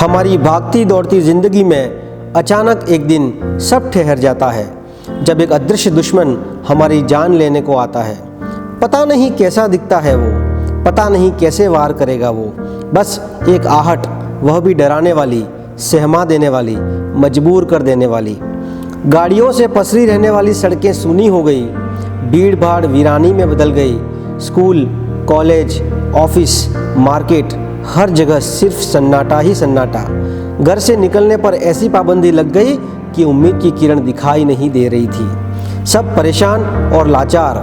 हमारी भागती दौड़ती ज़िंदगी में अचानक एक दिन सब ठहर जाता है जब एक अदृश्य दुश्मन हमारी जान लेने को आता है। पता नहीं कैसा दिखता है वो, पता नहीं कैसे वार करेगा वो, बस एक आहट, वह भी डराने वाली, सहमा देने वाली, मजबूर कर देने वाली। गाड़ियों से पसरी रहने वाली सड़कें सूनी हो गई, भीड़ भाड़ वीरानी में बदल गई। स्कूल, कॉलेज, ऑफिस, मार्केट, हर जगह सिर्फ सन्नाटा ही सन्नाटा। घर से निकलने पर ऐसी पाबंदी लग गई कि उम्मीद की किरण दिखाई नहीं दे रही थी। सब परेशान और लाचार,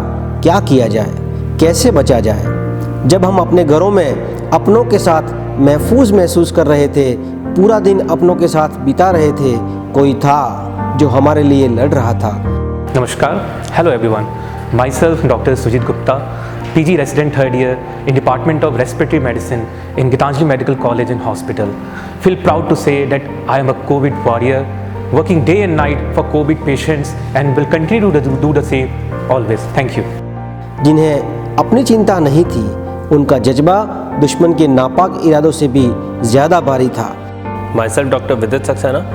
क्या किया जाए, कैसे बचा जाए। जब हम अपने घरों में अपनों के साथ महफूज महसूस कर रहे थे, पूरा दिन अपनों के साथ बिता रहे थे, कोई था जो हमारे लिए लड़ रहा था। नमस्कार, hello everyone, myself doctor Sujit Gupta, PG resident third year in Department of Respiratory Medicine in Gitanjali Medical College and Hospital. Feel proud to say that I am a COVID warrior working day and night for COVID patients and will continue to do the same always. Thank you. जिन्हें अपनी चिंता नहीं थी, उनका जज्बा दुश्मन के नापाक इरादों से भी ज़्यादा भारी था। Myself Dr. Vidit Saxena.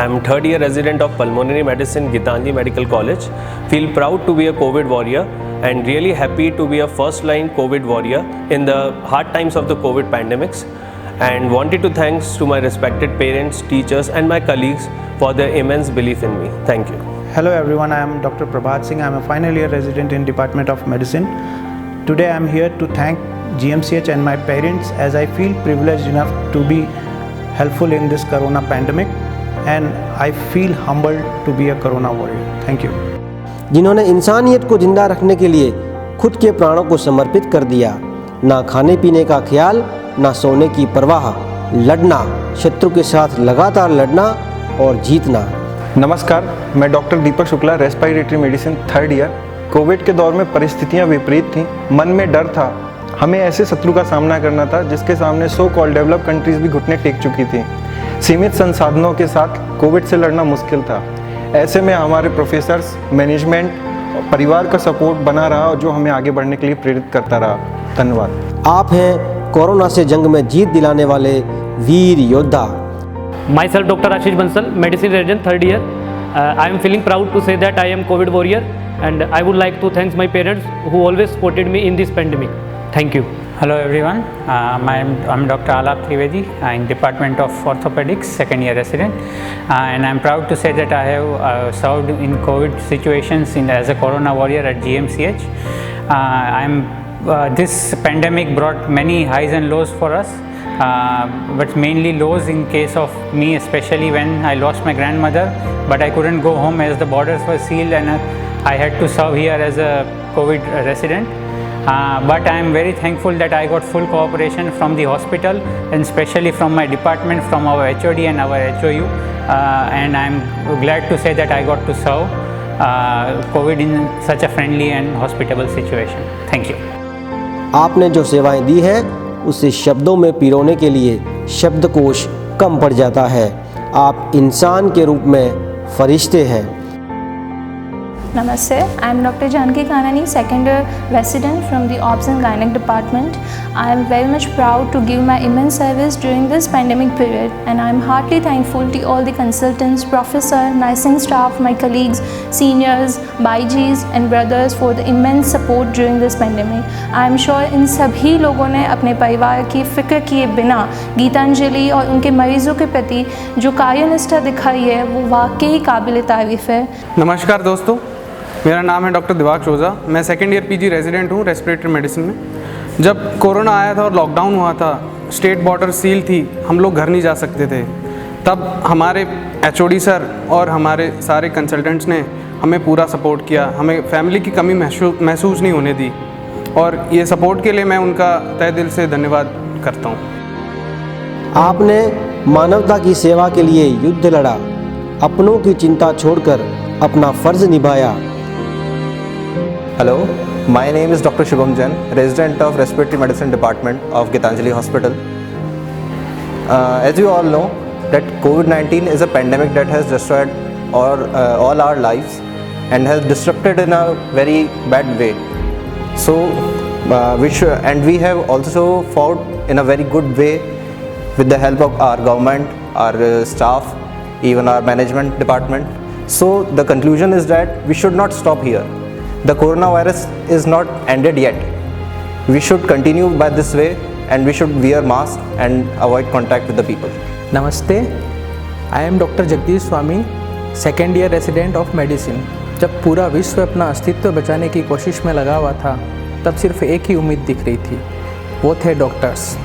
I am third year resident of Pulmonary Medicine, Gitanjali Medical College. Feel proud to be a COVID warrior and really happy to be a first line COVID warrior in the hard times of the COVID pandemics, and wanted to thanks to my respected parents, teachers and my colleagues for their immense belief in me. Thank you. Hello everyone, I am Dr. Prabhat Singh. I am a final year resident in Department of Medicine. Today I am here to thank GMCH and my parents as I feel privileged enough to be helpful in this corona pandemic, and I feel humbled to be a corona warrior. Thank you. जिन्होंने इंसानियत को जिंदा रखने के लिए खुद के प्राणों को समर्पित कर दिया। ना खाने पीने का ख्याल, ना सोने की परवाह, लड़ना, शत्रु के साथ लगातार लड़ना और जीतना। नमस्कार, मैं doctor Deepak Shukla, respiratory medicine third year. Covid के दौर में परिस्थितियां विपरीत थीं, मन में डर था। हमें ऐसे शत्रु का सामना करना था जिसके सामने सो कॉल्ड डेवलप कंट्रीज भी घुटने टेक चुकी थी। सीमित संसाधनों के साथ कोविड से लड़ना मुश्किल था। ऐसे में हमारे प्रोफेसर्स, मैनेजमेंट, परिवार का सपोर्ट बना रहा और जो हमें आगे बढ़ने के लिए प्रेरित करता रहा। धन्यवाद। आप हैं कोरोना से जंग में जीत दिलाने वाले वीर योद्धा। Myself Dr. Ashish Bansal, Medicine resident third year. I am feeling proud to say that I am COVID warrior, and I would like to thank my parents who always supported me in this pandemic. Thank you. Hello everyone, I'm Dr. Alap Trivedi in Department of Orthopedics, second year resident, and I'm proud to say that I have served in COVID situations as a corona warrior at GMCH. This pandemic brought many highs and lows for us, but mainly lows in case of me, especially when I lost my grandmother, but I couldn't go home as the borders were sealed and I had to serve here as a COVID resident. But I am very thankful that I got full cooperation from the hospital and especially from my department, from our HOD and our HOU, and I am glad to say that I got to serve COVID in such a friendly and hospitable situation. Thank you. आपने जो सेवाएं दी हैं उसे शब्दों में पिरोने के लिए शब्दकोश कम पड़ जाता है। आप इंसान के रूप में फरिश्ते हैं। Namaste, I am Dr. Janki Kanani, second year resident from the Obs and Gynec department. I am very much proud to give my immense service during this pandemic period, and I am heartily thankful to all the consultants, professor, nursing staff, my colleagues, seniors, BIGs and brothers for the immense support during this pandemic. I am sure इन सभी लोगों ने अपने परिवार की फिक्र किए बिना गीतांजलि और उनके मरीजों के प्रति जो कार्यनिष्ठा दिखाई है वो वाकई काबिल तारीफ है। नमस्कार दोस्तों, मेरा नाम है डॉक्टर दिवाकर ओझा। मैं सेकेंड ईयर PG रेजिडेंट हूँ रेस्पिरेटरी मेडिसिन में। जब कोरोना आया था और लॉकडाउन हुआ था, स्टेट बॉर्डर सील थी, हम लोग घर नहीं जा सकते थे, तब हमारे HOD सर और हमारे सारे कंसल्टेंट्स ने हमें पूरा सपोर्ट किया। हमें फैमिली की कमी महसूस नहीं होने दी, और ये सपोर्ट के लिए मैं उनका तहे दिल से धन्यवाद करता हूँ। आपने मानवता की सेवा के लिए युद्ध लड़ा, अपनों की चिंता छोड़कर अपना फर्ज निभाया। Hello, my name is Dr. Shubham Jain, resident of Respiratory Medicine Department of Gitanjali Hospital. As you all know, that COVID-19 is a pandemic that has destroyed all our lives and has disrupted in a very bad way. So, we have also fought in a very good way with the help of our government, our staff, even our management department. So the conclusion is that we should not stop here. The coronavirus is not ended yet. We should continue by this way and we should wear masks and avoid contact with the people. नमस्ते, आई am doctor Jagdish Swami, second year resident of medicine. जब पूरा विश्व अपना अस्तित्व बचाने की कोशिश में लगा हुआ था, तब सिर्फ एक ही उम्मीद दिख रही थी, वो थे डॉक्टर्स।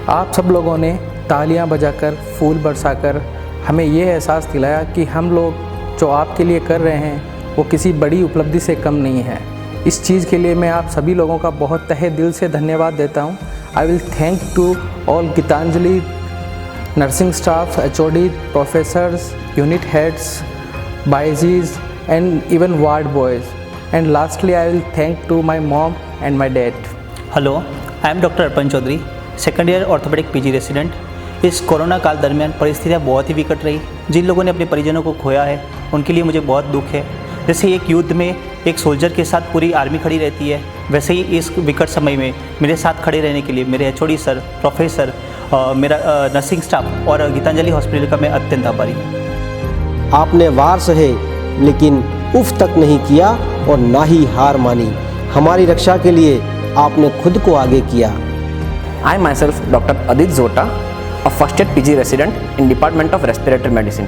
आप सब लोगों ने तालियां बजाकर, फूल बरसाकर हमें ये एहसास दिलाया कि हम लोग जो आपके लिए कर रहे हैं वो किसी बड़ी उपलब्धि से कम नहीं है। इस चीज़ के लिए मैं आप सभी लोगों का बहुत तहे दिल से धन्यवाद देता हूँ। I will thank to all Gitanjali nursing staff, HOD, professors, unit heads, BIGs and even ward boys. And lastly, I will thank to my mom and my dad. Hello, I am doctor Arpan Chaudhary, second year orthopaedic PG resident. इस corona काल दरमियान परिस्थितियाँ बहुत ही विकट रही। जिन लोगों ने अपने परिजनों को खोया है उनके लिए मुझे बहुत दुख है। जैसे एक युद्ध में एक सोल्जर के साथ पूरी आर्मी खड़ी रहती है, वैसे ही इस विकट समय में मेरे साथ खड़े रहने के लिए मेरे HOD सर, प्रोफेसर, मेरा नर्सिंग स्टाफ और गीतांजलि हॉस्पिटल का मैं अत्यंत आभारी हूँ। आपने वार सहे लेकिन उफ तक नहीं किया और ना ही हार मानी। हमारी रक्षा के लिए आपने खुद को आगे किया। I myself, Dr. Adit Zota, a first year PG resident in Department of Respiratory Medicine.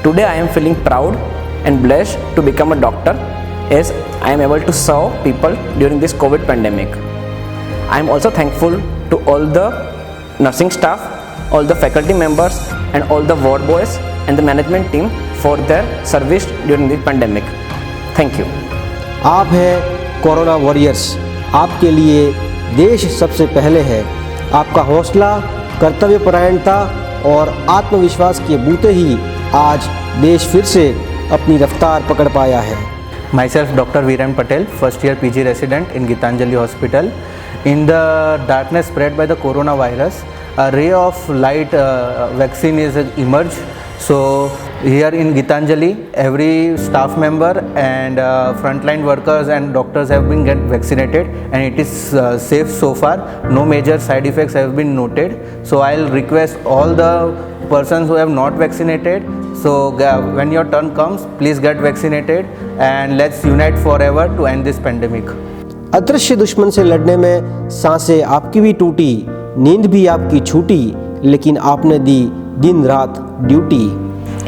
Today I am feeling proud and blessed to become a doctor as I am able to serve people during this COVID pandemic. I am also thankful to all the nursing staff, all the faculty members and all the ward boys and the management team for their service during this pandemic. Thank you. आप हैं corona warriors. आपके लिए देश सबसे पहले है। आपका हौसला, कर्तव्यपरायणता और आत्मविश्वास के बूते ही आज देश फिर से अपनी रफ्तार पकड़ पाया है। Myself, Dr. Viren Patel, first year PG resident in Gitanjali Hospital. In the darkness spread by the coronavirus, a ray of light vaccine is emerged. So here in Gitanjali, every staff member and frontline workers and doctors have been get vaccinated, and it is safe so far. No major side effects have been noted. So I'll request all the persons who have not vaccinated, so when your turn comes, please get vaccinated and let's unite forever to end this pandemic. अदृश्य दुश्मन से लड़ने में सांसें आपकी भी टूटी, नींद भी आपकी छूटी, लेकिन आपने दी दिन रात duty.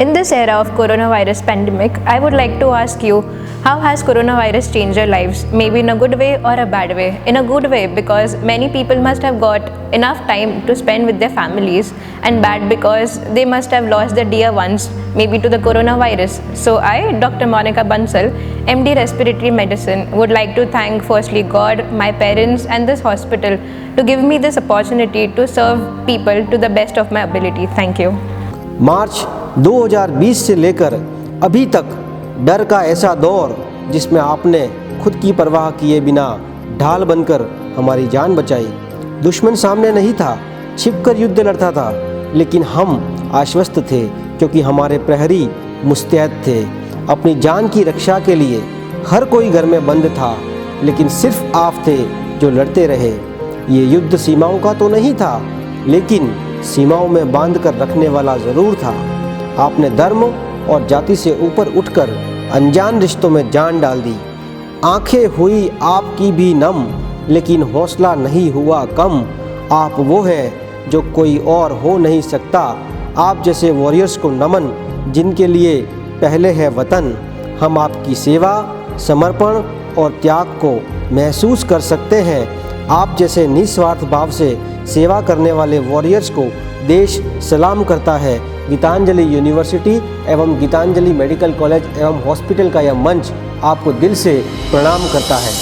In this era of coronavirus pandemic, I would like to ask you, how has coronavirus changed your lives? Maybe in a good way or a bad way. In a good way because many people must have got enough time to spend with their families, and bad because they must have lost their dear ones, maybe to the coronavirus. So I, Dr. Monica Bansal, MD Respiratory Medicine, would like to thank firstly God, my parents and this hospital to give me this opportunity to serve people to the best of my ability. Thank you. मार्च 2020 से लेकर अभी तक डर का ऐसा दौर जिसमें आपने खुद की परवाह किए बिना ढाल बनकर हमारी जान बचाई। दुश्मन सामने नहीं था, छिपकर युद्ध लड़ता था, लेकिन हम आश्वस्त थे क्योंकि हमारे प्रहरी मुस्तैद थे। अपनी जान की रक्षा के लिए हर कोई घर में बंद था, लेकिन सिर्फ आप थे जो लड़ते रहे। ये युद्ध सीमाओं का तो नहीं था, लेकिन सीमाओं में बांध कर रखने वाला ज़रूर था। आपने धर्म और जाति से ऊपर उठकर अनजान रिश्तों में जान डाल दी। आंखें हुई आपकी भी नम, लेकिन हौसला नहीं हुआ कम। आप वो हैं जो कोई और हो नहीं सकता। आप जैसे वॉरियर्स को नमन जिनके लिए पहले है वतन। हम आपकी सेवा, समर्पण और त्याग को महसूस कर सकते हैं। आप जैसे निस्वार्थ भाव से सेवा करने वाले वॉरियर्स को देश सलाम करता है। गीतांजलि यूनिवर्सिटी एवं गीतांजलि मेडिकल कॉलेज एवं हॉस्पिटल का यह मंच आपको दिल से प्रणाम करता है।